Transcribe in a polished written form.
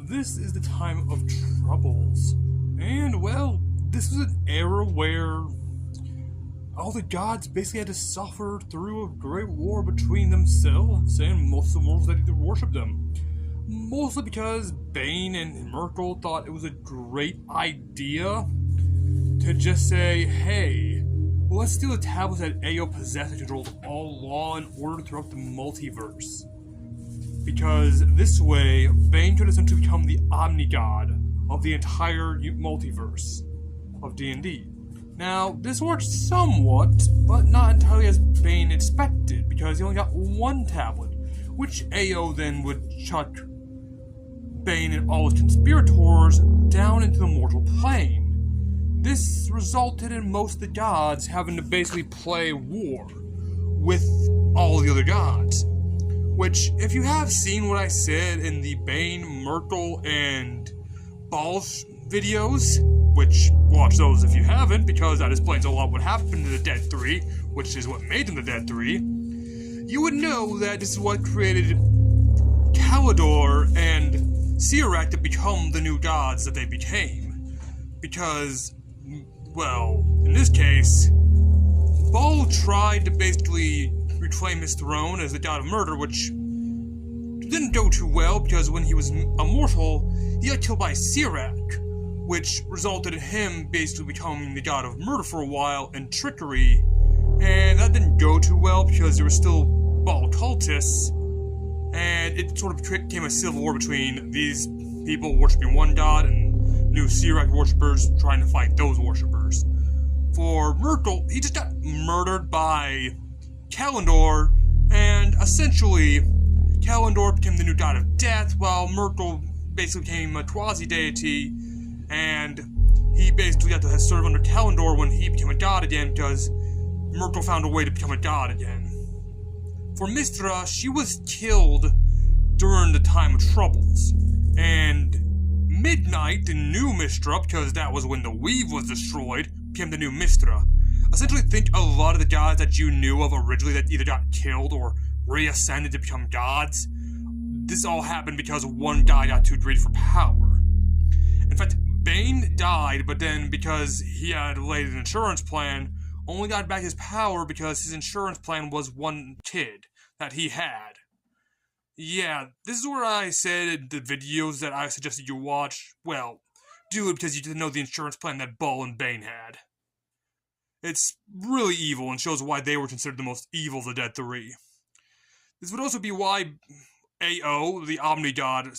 This is the time of troubles. And, well, this was an era where all the gods basically had to suffer through a great war between themselves and most of the mortals that either worship them. Mostly because Bane and Myrtle thought it was a great idea to just say, hey, let's steal the tablets that Ao possessed and controls all law and order throughout the multiverse. Because this way, Bane could essentially become the Omni-God of the entire multiverse of D&D. Now, this worked somewhat, but not entirely as Bane expected, because he only got one tablet, which Ao then would chuck Bane and all his conspirators down into the mortal plane. This resulted in most of the gods having to basically play war with all the other gods. Which, if you have seen what I said in the Bane, Myrtle, and Balls videos, which watch those if you haven't, because that explains a lot what happened to the Dead 3, which is what made them the Dead 3, you would know that this is what created Kalidor and Sirak to become the new gods that they became. Because, well, in this case, Ball tried to basically reclaim his throne as the god of murder, which didn't go too well because when he was immortal, he got killed by Sirak, which resulted in him basically becoming the god of murder for a while and trickery, and that didn't go too well because there were still Baal cultists, and it sort of became a civil war between these people worshipping one god and new Sirak worshippers trying to fight those worshippers. For Myrtle, he just got murdered by Kalendor, and essentially, Kalendor became the new god of death, while Myrtle basically became a quasi-deity, and he basically got to serve under Kalendor when he became a god again, because Myrtle found a way to become a god again. For Mystra, she was killed during the time of Troubles, and Midnight, the new Mystra, because that was when the Weave was destroyed, became the new Mystra. Essentially, think a lot of the gods that you knew of originally that either got killed or reascended to become gods. This all happened because one guy got too greedy for power. In fact, Bane died, but then because he had laid an insurance plan, only got back his power because his insurance plan was one kid that he had. Yeah, this is where I said in the videos that I suggested you watch, well, do it because you didn't know the insurance plan that Ball and Bane had. It's really evil and shows why they were considered the most evil of the Dead 3. This would also be why Ao, the Omni-God,